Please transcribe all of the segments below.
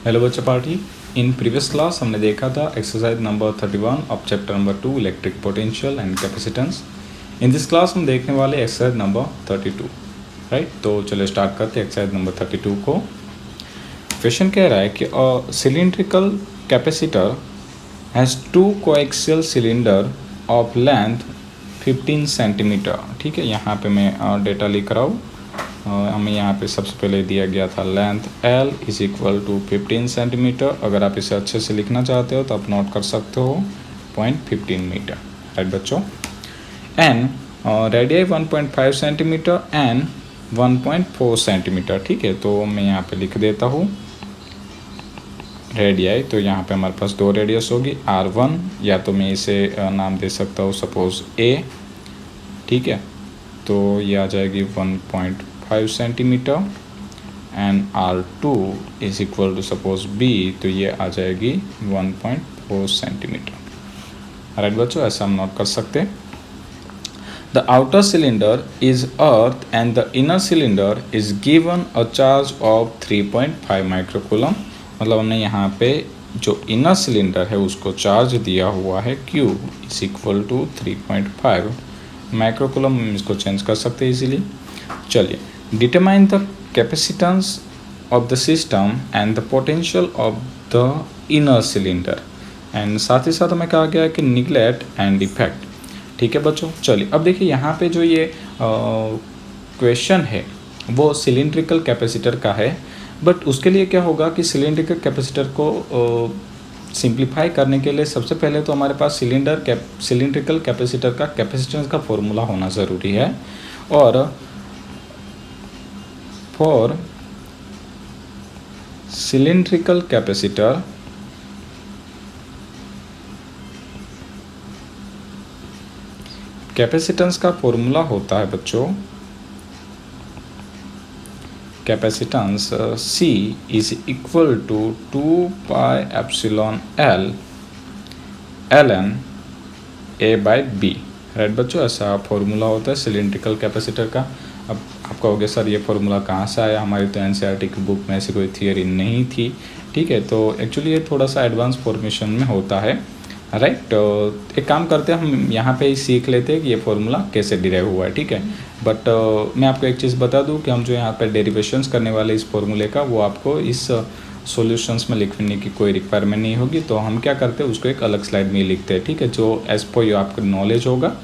Hello बच्चा party. In previous class हमने देखा था exercise number 31 of chapter number 2 electric potential and capacitance. In this class हम देखने वाले एक्सरसाइज नंबर 32, राइट। तो चलो स्टार्ट करते हैं एक्सरसाइज नंबर 32 को। क्वेश्चन कह रहा है कि cylindrical capacitor has two coaxial cylinder of length 15 centimetre. ठीक है, यहाँ पे मैं डेटा लिख रहा हूँ। हमें यहाँ पे सबसे पहले दिया गया था length L is equal to 15 centimetre. अगर आप इसे अच्छे से लिखना चाहते हो तो आप नोट कर सकते हो 0.15 मीटर, राइट बच्चों। And radii 1.5 centimetre and 1.4 centimetre. ठीक है, तो मैं यहाँ पे लिख देता हूँ रेडियाई। तो यहाँ पे हमारे पास दो रेडियस होगी R1, या तो मैं इसे नाम दे सकता हूँ सपोज A। ठीक है, तो ये आ जाएगी 1.5 centimetre and R2 is equal to suppose B, तो ये आ जाएगी 1.4 सेंटीमीटर। राइट बच्चों, ऐसा हम नोट कर सकते हैं। The outer cylinder is earth and the inner cylinder is given a charge of 3.5 microcoulomb. मतलब हमने यहाँ पे जो इनर सिलेंडर है उसको चार्ज दिया हुआ है Q is equal to 3.5 microcoulomb. इसको चेंज कर सकते हैं इजीली। चलिए, determine the capacitance of the system and the potential of the inner cylinder. And साथ ही साथ हमें कहा गया है कि निगलेक्ट एंड इफेक्ट। ठीक है बच्चों, चलिए अब देखिए यहाँ पे जो ये क्वेश्चन है वो सिलिंड्रिकल कैपेसिटर का है। बट उसके लिए क्या होगा कि सिलिंड्रिकल कैपेसिटर को सिंप्लीफाई करने के लिए सबसे पहले तो हमारे पास सिलिंड्रिकल कैपेसिटर का कैपेसिटेंस का फॉर्मूला होना ज़रूरी है। और फॉर सिलिंड्रिकल कैपेसिटर कैपेसिटेंस का फॉर्मूला होता है बच्चों, capacitance C is equal to 2 pi epsilon L ln A by B। Right बच्चों, ऐसा फॉर्मूला होता है सिलिंड्रिकल कैपेसिटर का। अब आप कहोगे सर ये फॉर्मूला कहाँ से आया, हमारी तो NCERT की बुक में ऐसी कोई थियरी नहीं थी। ठीक है, तो एक्चुअली ये थोड़ा सा एडवांस फॉर्मेशन में होता है, राइट। तो एक काम करते हैं, हम यहाँ पे ही सीख लेते हैं कि ये फॉर्मूला कैसे डिराइव हुआ है। ठीक है, बट मैं आपको एक चीज़ बता दूँ कि हम जो यहाँ पे डेरिवेशंस करने वाले इस फॉर्मूले का, वो आपको इस सॉल्यूशंस में लिखने की कोई रिक्वायरमेंट नहीं होगी। तो हम क्या करते हैं, उसको एक अलग स्लाइड में लिखते हैं। ठीक है, जो एज पर जो आपका नॉलेज होगा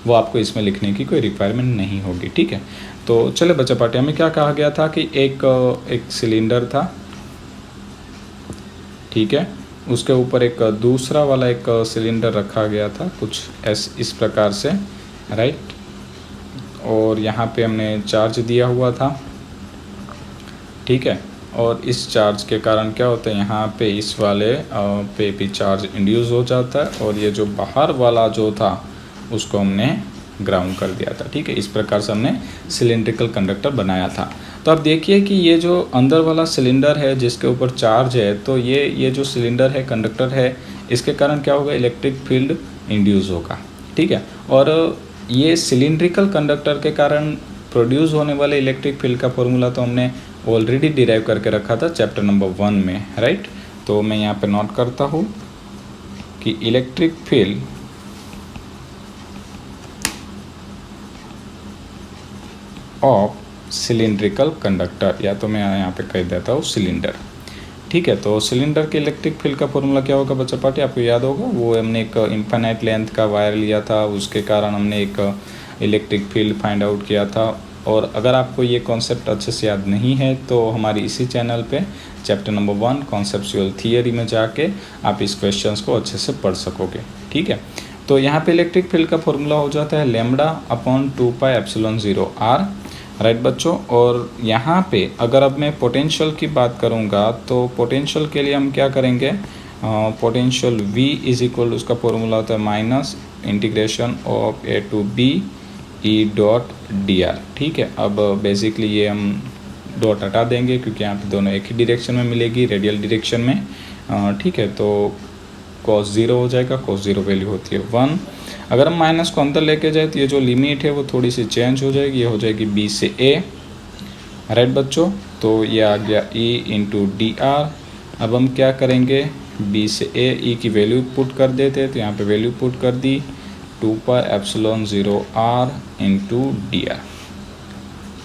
वो आपको इसमें लिखने की कोई रिक्वायरमेंट नहीं होगी। ठीक है, तो चले बच्चा पार्टी, हमें क्या कहा गया था कि एक सिलेंडर था। ठीक है, उसके ऊपर एक दूसरा वाला एक सिलेंडर रखा गया था कुछ इस प्रकार से, राइट। और यहाँ पे हमने चार्ज दिया हुआ था। ठीक है, और इस चार्ज के कारण क्या होता है, यहाँ पे इस वाले पे भी चार्ज इंड्यूस हो जाता है, और ये जो बाहर वाला जो था उसको हमने ग्राउंड कर दिया था। ठीक है, इस प्रकार से हमने सिलिंड्रिकल कंडक्टर बनाया था। तो आप देखिए कि ये जो अंदर वाला सिलेंडर है जिसके ऊपर चार्ज है, तो ये जो सिलेंडर है, कंडक्टर है, इसके कारण क्या होगा, इलेक्ट्रिक फील्ड इंड्यूस होगा। ठीक है, और ये सिलिंड्रिकल कंडक्टर के कारण प्रोड्यूस होने वाले इलेक्ट्रिक फील्ड का फॉर्मूला तो हमने ऑलरेडी डिराइव करके रखा था चैप्टर नंबर 1 में, राइट। तो मैं यहाँ पे नोट करता हूँ कि electric field of cylindrical conductor, या तो मैं यहाँ पे कह देता हूँ सिलेंडर। ठीक है, तो सिलेंडर के इलेक्ट्रिक फील्ड का फॉर्मूला क्या होगा बच्चा पार्टी, आपको याद होगा। वो हमने एक इनफाइनाइट लेंथ का वायर लिया था, उसके कारण हमने एक इलेक्ट्रिक फील्ड फाइंड आउट किया था। और अगर आपको ये कॉन्सेप्ट अच्छे से याद नहीं है तो हमारी इसी चैनल पे चैप्टर नंबर 1 कॉन्सेप्चुअल थियरी में जाके आप इस क्वेश्चंस को अच्छे से पढ़ सकोगे। ठीक है, तो यहाँ पे इलेक्ट्रिक फील्ड का फॉर्मूला हो जाता है lambda upon 2 pi epsilon 0 R, right बच्चों। और यहाँ पे अगर अब मैं पोटेंशियल की बात करूँगा तो पोटेंशियल के लिए हम क्या करेंगे, पोटेंशियल V इज इक्वल, उसका फॉर्मूला होता है minus integration of A to B E dot dr। ठीक है, अब बेसिकली ये हम डॉट हटा देंगे क्योंकि यहाँ पे दोनों एक ही डायरेक्शन में मिलेगी, रेडियल डायरेक्शन में। ठीक है, तो cos 0 हो जाएगा, cos 0 वैल्यू होती है 1। अगर हम माइनस को अंदर लेके जाए तो ये जो लिमिट है वो थोड़ी सी चेंज हो जाएगी, ये हो जाएगी B से A, राइट बच्चों। तो ये आ गया E इंटू डी आर अब हम क्या करेंगे, बी से ए ई की वैल्यू पुट कर देते, तो यहाँ पे वैल्यू पुट कर दी 2πε0r into D R,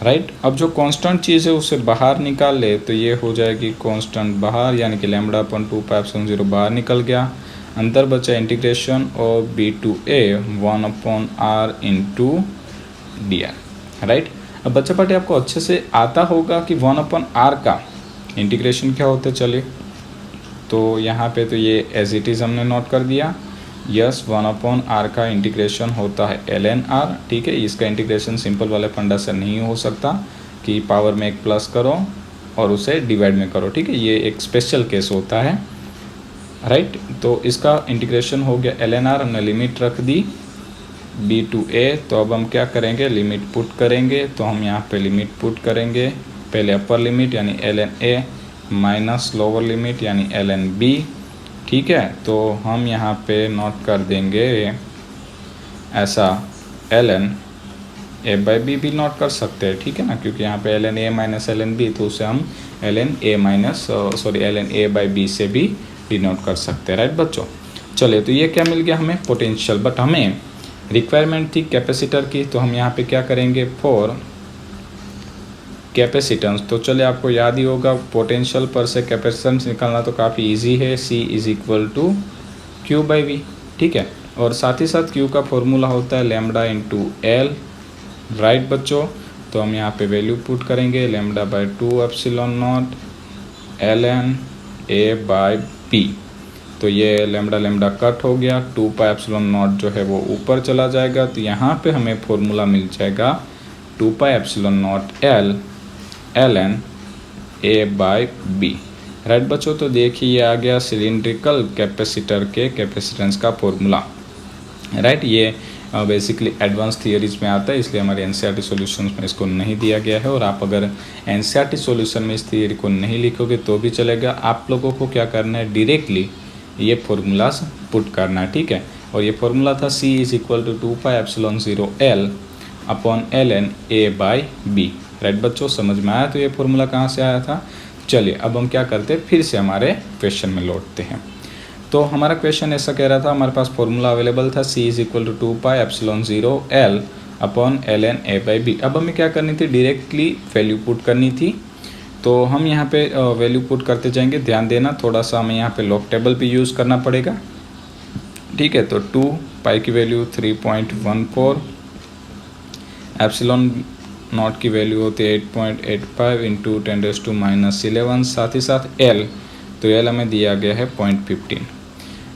right. अब जो कांस्टेंट चीज़ है उसे बाहर निकाल ले तो ये हो जाएगी कांस्टेंट बाहर, यानी कि लैम्बडा अपन 2πε0 बाहर निकल गया, अंदर बचा इंटीग्रेशन और B to A 1/r into D R, right. अब बच्चा पार्टी आपको अच्छे से आता होगा कि 1/r का इंटीग्रेशन क्या होता है। चलिए तो यहाँ पे तो ये एज इट इज़ हमने नोट कर दिया, यस 1/r का इंटीग्रेशन होता है ln r, ठीक है। इसका इंटीग्रेशन सिंपल वाले फंडा से नहीं हो सकता कि पावर में एक प्लस करो और उसे डिवाइड में करो, ठीक है, ये एक स्पेशल केस होता है, राइट। तो इसका इंटीग्रेशन हो गया ln r, हमने लिमिट रख दी b टू a, तो अब हम क्या करेंगे, लिमिट पुट करेंगे। तो हम यहाँ पे लिमिट पुट करेंगे, पहले अपर लिमिट यानी ln a minus lower limit यानी ln b, ठीक है। तो हम यहाँ पे नोट कर देंगे ऐसा ln a b भी नोट कर सकते हैं, ठीक है ना, क्योंकि यहाँ पे ln a minus ln b, तो उसे हम ln a b से भी डिनोट कर सकते हैं, राइट बच्चों। चलिए तो ये क्या मिल गया हमें, पोटेंशियल, बट हमें रिक्वायरमेंट थी कैपेसिटर की, तो हम यहाँ पे क्या करेंगे, फॉर कैपेसिटेंस। तो चलिए आपको याद ही होगा पोटेंशियल पर से कैपेसिटेंस निकालना तो काफ़ी इजी है, C = Q/V, ठीक है। और साथ ही साथ Q का फॉर्मूला होता है लैम्बडा इंटू L, राइट बच्चों। तो हम यहाँ पे वैल्यू पुट करेंगे λ/2ε0 ln a/b, तो ये लैम्बडा कट हो गया, 2πε0 जो है वो ऊपर चला जाएगा, तो यहाँ पे हमें फॉर्मूला मिल जाएगा 2πε0 L ln a/b, राइट बच्चों। तो देखिए ये आ गया सिलिंड्रिकल कैपेसिटर के कैपेसिटेंस का फॉर्मूला, राइट। ये बेसिकली एडवांस थियरीज में आता है, इसलिए हमारे एनसीईआरटी सॉल्यूशंस में इसको नहीं दिया गया है। और आप अगर एनसीईआरटी सॉल्यूशन में इस थियरी को नहीं लिखोगे तो भी चलेगा, आप लोगों को क्या करना है, डायरेक्टली ये फॉर्मूलाज पुट करना है, ठीक है। और ये फॉर्मूला था C = 2πε0 L ln a/b, right बच्चों, समझ में आया। तो ये फॉर्मूला कहाँ से आया था। चलिए अब हम क्या करते हैं, फिर से हमारे क्वेश्चन में लौटते हैं। तो हमारा क्वेश्चन ऐसा कह रहा था, हमारे पास फॉर्मूला अवेलेबल था C = 2πε0 L ln a/b। अब हमें क्या करनी थी, डायरेक्टली वैल्यू पुट करनी थी। तो हम यहाँ पे वैल्यू पुट करते जाएंगे, ध्यान देना थोड़ा सा हमें यहाँ पे लॉग टेबल भी यूज़ करना पड़ेगा, ठीक है। तो 2 पाई की वैल्यू 3.14, एप्सिलॉन नॉट की वैल्यू होती है 8.85 इंटू 10⁻⁻11, साथ ही साथ L, तो L हमें दिया गया है 0.15,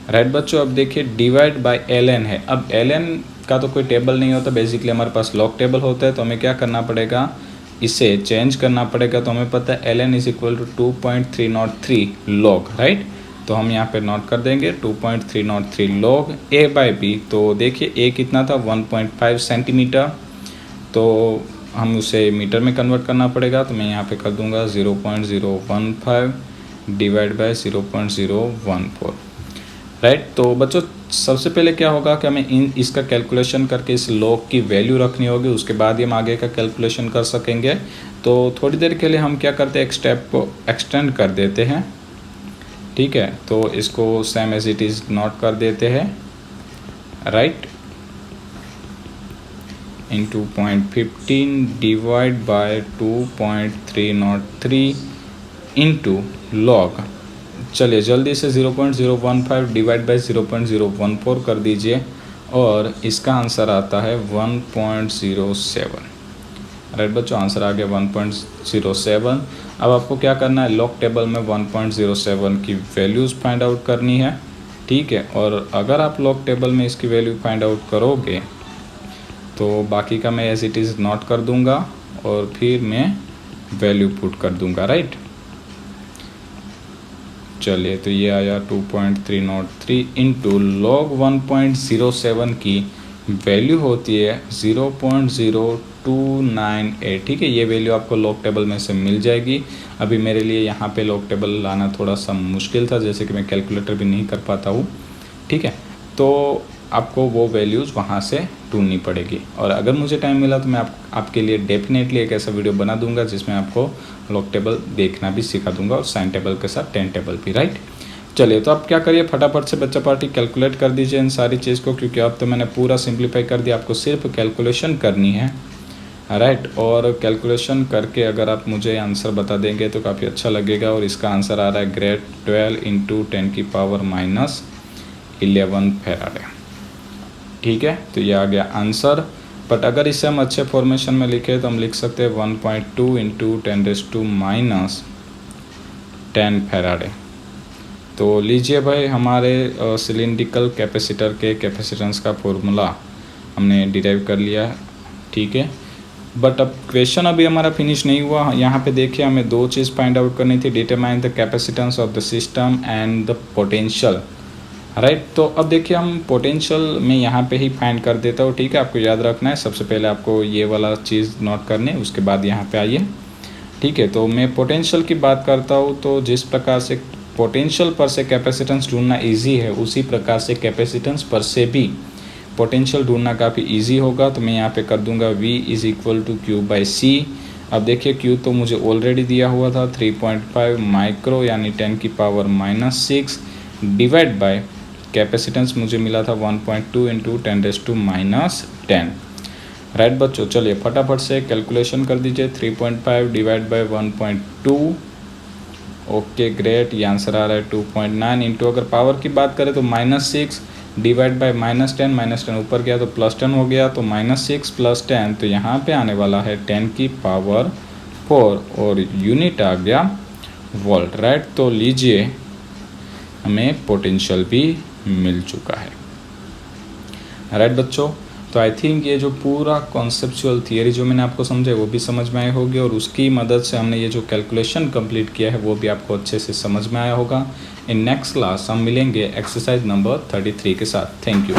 राइट बच्चों। अब देखिए डिवाइड बाय ln है, अब ln का तो कोई टेबल नहीं होता, बेसिकली हमारे पास लॉग टेबल होता है, तो हमें क्या करना पड़ेगा, इसे चेंज करना पड़ेगा। तो हमें पता है ln = 2.303 लॉग, राइट। तो हम यहाँ पे नोट कर देंगे 2.303 लॉग a/b। तो देखिए a कितना था, 1.5 सेंटीमीटर, तो हम उसे मीटर में कन्वर्ट करना पड़ेगा। तो मैं यहाँ पे कर दूंगा 0.015 डिवाइड बाय 0.014, राइट। तो बच्चों सबसे पहले क्या होगा कि हमें इसका कैलकुलेशन करके इस लॉग की वैल्यू रखनी होगी, उसके बाद ही हम आगे का कैलकुलेशन कर सकेंगे। तो थोड़ी देर के लिए हम क्या करते हैं, एक स्टेप को एक्सटेंड कर देते हैं, ठीक है। तो इसको same as it is note कर देते हैं, right, into 0.15 divide by 2.303 into log. चलिए जल्दी से 0.015 डिवाइड बाय 0.014 कर दीजिए, और इसका आंसर आता है 1.07, राइट बच्चों, आंसर आ गया 1.07। अब आपको क्या करना है, लॉग टेबल में 1.07 की वैल्यूज़ फाइंड आउट करनी है, ठीक है। और अगर आप लॉग टेबल में इसकी वैल्यू फाइंड आउट करोगे तो बाकी का मैं एज इट इज़ नोट कर दूंगा और फिर मैं वैल्यू पुट कर दूंगा, राइट। चलिए तो ये आया 2.303 इंटू लॉग 1.07 की वैल्यू होती है 0.0298, ठीक है। ये वैल्यू आपको लॉग टेबल में से मिल जाएगी। अभी मेरे लिए यहाँ पे लॉग टेबल लाना थोड़ा सा मुश्किल था, जैसे कि मैं कैलकुलेटर भी नहीं कर पाता हूँ, ठीक है। तो आपको वो वैल्यूज़ वहाँ से ढूंढनी पड़ेगी। और अगर मुझे टाइम मिला तो मैं आपके लिए डेफिनेटली एक ऐसा वीडियो बना दूंगा जिसमें आपको लॉग टेबल देखना भी सिखा दूंगा और साइन टेबल के साथ टेन टेबल भी, राइट। चलिए, तो आप क्या करिए, फटाफट से बच्चा पार्टी कैलकुलेट कर दीजिए इन सारी चीज़ को, क्योंकि अब तो मैंने पूरा सिंप्लीफाई कर दिया, आपको सिर्फ कैलकुलेशन करनी है, राइट। और कैलकुलेशन करके अगर आप मुझे आंसर बता देंगे तो काफ़ी अच्छा लगेगा। और इसका आंसर आ रहा है ग्रेड 12 × 10⁻11 फैराडे, ठीक है। तो ये आ गया आंसर। बट अगर इसे हम अच्छे फॉर्मेशन में लिखे तो हम लिख सकते हैं 1.2 × 10 फैराडे। तो लीजिए भाई, हमारे सिलिंड्रिकल कैपेसिटर के कैपेसिटेंस का फॉर्मूला हमने डिराइव कर लिया है, ठीक है। बट अब क्वेश्चन अभी हमारा फिनिश नहीं हुआ। यहाँ पे देखिए, हमें दो चीज़ फाइंड आउट करनी थी, determine the capacitance of the system and the potential, right. तो अब देखिए, हम पोटेंशियल में यहाँ पे ही फाइंड कर देता हूँ, ठीक है। आपको याद रखना है, सबसे पहले आपको ये वाला चीज़ नोट करनी है, उसके बाद यहाँ पे आइए, ठीक है। तो मैं पोटेंशियल की बात करता हूँ, तो जिस प्रकार से पोटेंशियल पर से कैपेसिटेंस ढूंढना इजी है, उसी प्रकार से कैपेसिटेंस पर से भी पोटेंशियल ढूंढना काफ़ी इजी होगा। तो मैं यहाँ पे कर दूंगा V = Q/C। अब देखिए, Q तो मुझे ऑलरेडी दिया हुआ था 3.5 माइक्रो यानी 10⁻⁻6 डिवाइड बाय कैपेसिटेंस मुझे मिला था 1.2 × 10⁻10, राइट बच्चों। चलिए फटाफट से कैलकुलेशन कर दीजिए, 3.5 डिवाइड बाय 1.2, ओके ग्रेट, ये आंसर आ रहा है 2.9 इंटू, अगर पावर की बात करें तो -6 डिवाइड बाय -10 ऊपर गया तो +10 हो गया, तो -6 + 10, तो यहाँ पे आने वाला है 10⁻4 और यूनिट आ गया वोल्ट, राइट। तो लीजिए, हमें पोटेंशियल भी मिल चुका है, राइट बच्चों। तो आई थिंक ये जो पूरा कॉन्सेप्चुअल थियरी जो मैंने आपको समझाई वो भी समझ में आई होगी, और उसकी मदद से हमने ये जो कैलकुलेशन कंप्लीट किया है वो भी आपको अच्छे से समझ में आया होगा। इन नेक्स्ट क्लास हम मिलेंगे एक्सरसाइज नंबर 33 के साथ। Thank you.